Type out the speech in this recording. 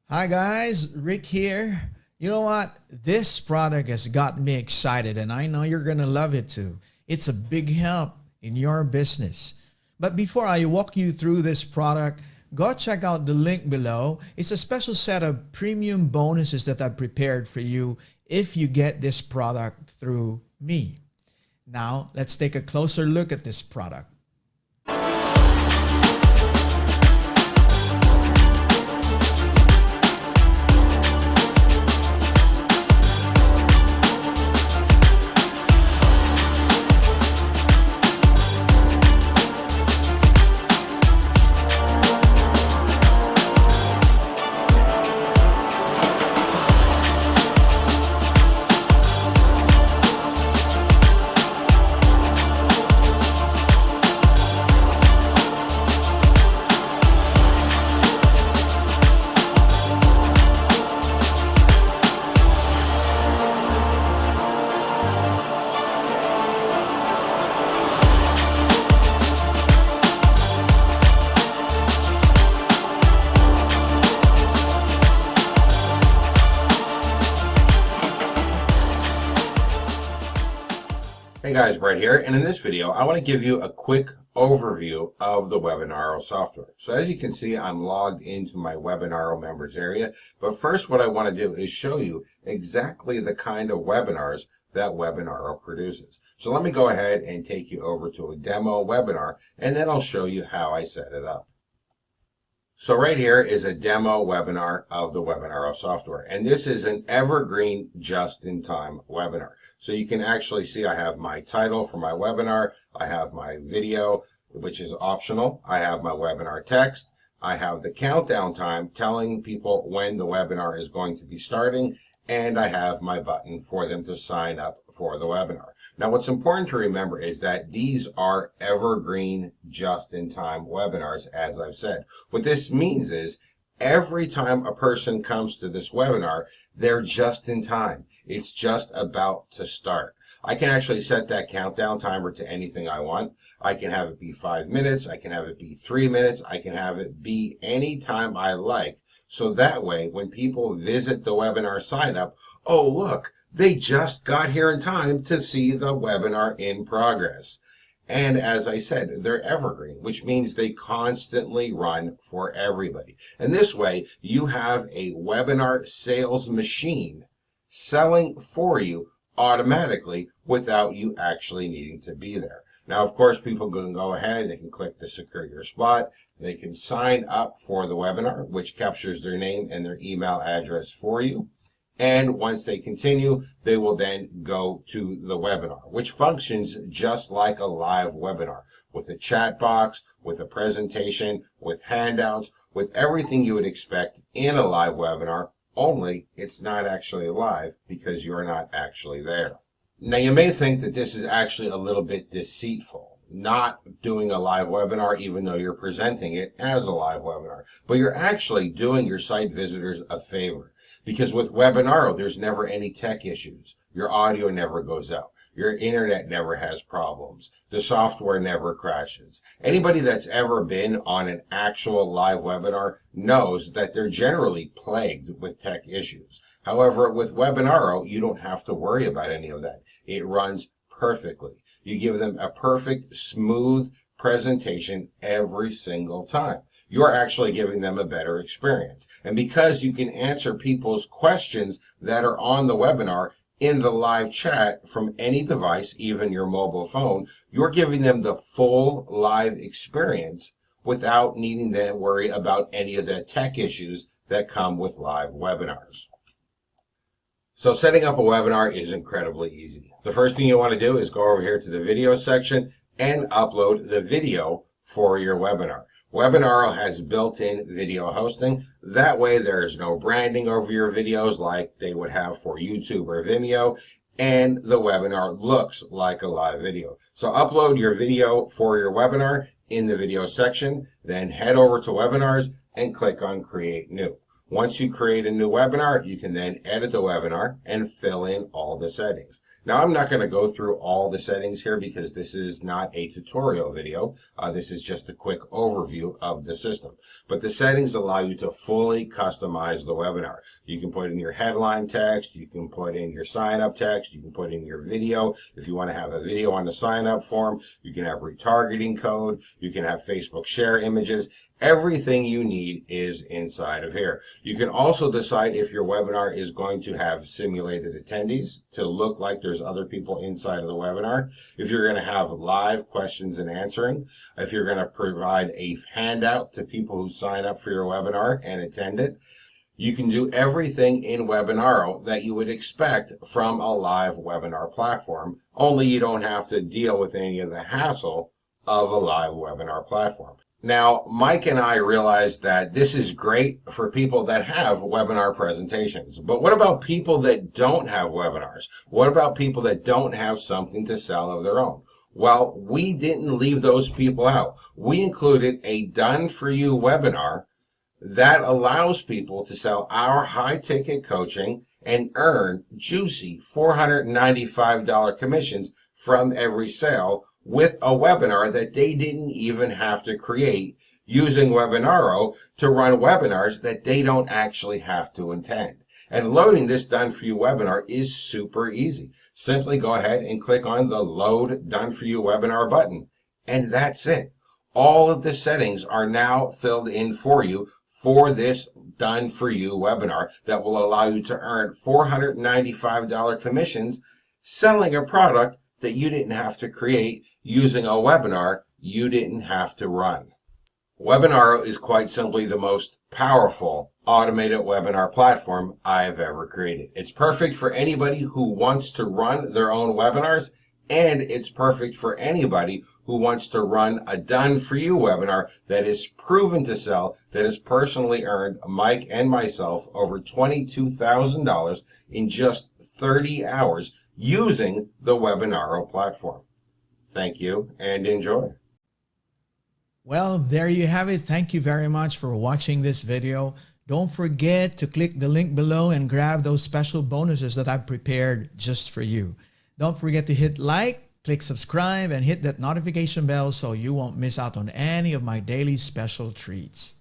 Hi guys, Rick here. You know what? This product has got me excited and I know you're going to love it too. It's a big help in your business. But before I walk you through this product, go check out the link below. It's a special set of premium bonuses that I've prepared for you if you get this product through me. Now, let's take a closer look at this product. Hey guys, Brett here, and in this video I want to give you a quick overview of the Webinaro software. So as you can see, I'm logged into my Webinaro members area, but first what I want to do is show you exactly the kind of webinars that Webinaro produces. So let me go ahead and take you over to a demo webinar, and then I'll show you how I set it up. So right here is a demo webinar of the Webinaro software, and this is an evergreen just-in-time webinar. So you can actually see I have my title for my webinar, I have my video, which is optional, I have my webinar text, I have the countdown time telling people when the webinar is going to be starting, and I have my button for them to sign up for the webinar. Now what's important to remember is that these are evergreen just-in-time webinars, as I've said. What this means is every time a person comes to this webinar, they're just in time. It's just about to start. I can actually set that countdown timer to anything I want. I can have it be 5 minutes, I can have it be 3 minutes, I can have it be any time I like. So that way, when people visit the webinar sign up, oh look, they just got here in time to see the webinar in progress. And as I said, they're evergreen, which means they constantly run for everybody. And this way, you have a webinar sales machine selling for you automatically without you actually needing to be there. Now, of course, people can go ahead, they can click the secure your spot, they can sign up for the webinar, which captures their name and their email address for you. And once they continue, they will then go to the webinar, which functions just like a live webinar, with a chat box, with a presentation, with handouts, with everything you would expect in a live webinar, only it's not actually live because you're not actually there. Now you may think that this is actually a little bit deceitful, not doing a live webinar even though you're presenting it as a live webinar, but you're actually doing your site visitors a favor, because with Webinaro there's never any tech issues. Your audio never goes out. Your internet never has problems. The software never crashes. Anybody that's ever been on an actual live webinar knows that they're generally plagued with tech issues. However, with Webinaro, you don't have to worry about any of that. It runs perfectly. You give them a perfect, smooth presentation every single time. You're actually giving them a better experience. And because you can answer people's questions that are on the webinar in the live chat from any device, even your mobile phone, you're giving them the full live experience without needing to worry about any of the tech issues that come with live webinars. So setting up a webinar is incredibly easy. The first thing you want to do is go over here to the video section and upload the video for your webinar. Webinaro has built-in video hosting. That way there's no branding over your videos like they would have for YouTube or Vimeo, and the webinar looks like a live video. So upload your video for your webinar in the video section, then head over to webinars and click on create new. Once you create a new webinar, you can then edit the webinar and fill in all the settings. Now, I'm not going to go through all the settings here because this is not a tutorial video. This is just a quick overview of the system. But the settings allow you to fully customize the webinar. You can put in your headline text, you can put in your sign-up text, you can put in your video. If you want to have a video on the sign-up form, you can have retargeting code, you can have Facebook share images. Everything you need is inside of here. You can also decide if your webinar is going to have simulated attendees to look like there's other people inside of the webinar. If you're going to have live questions and answering. If you're going to provide a handout to people who sign up for your webinar and attend it. You can do everything in Webinaro that you would expect from a live webinar platform, only you don't have to deal with any of the hassle of a live webinar platform. Now, Mike and I realize that this is great for people that have webinar presentations. But what about people that don't have webinars? What about people that don't have something to sell of their own? Well, we didn't leave those people out. We included a done-for-you webinar that allows people to sell our high-ticket coaching and earn juicy $495 commissions from every sale with a webinar that they didn't even have to create, using Webinaro to run webinars that they don't actually have to attend. And loading this done-for-you webinar is super easy. Simply go ahead and click on the Load Done-for-You Webinar button, and that's it. All of the settings are now filled in for you for this done-for-you webinar that will allow you to earn $495 commissions selling a product that you didn't have to create, using a webinar you didn't have to run. Webinaro is quite simply the most powerful automated webinar platform I've ever created. It's perfect for anybody who wants to run their own webinars, and it's perfect for anybody who wants to run a done-for-you webinar that is proven to sell, that has personally earned Mike and myself over $22,000 in just 30 hours using the Webinaro platform. Thank you and enjoy. Well, there you have it. Thank you very much for watching this video. Don't forget to click the link below and grab those special bonuses that I've prepared just for you. Don't forget to hit like, click subscribe, and hit that notification bell so you won't miss out on any of my daily special treats.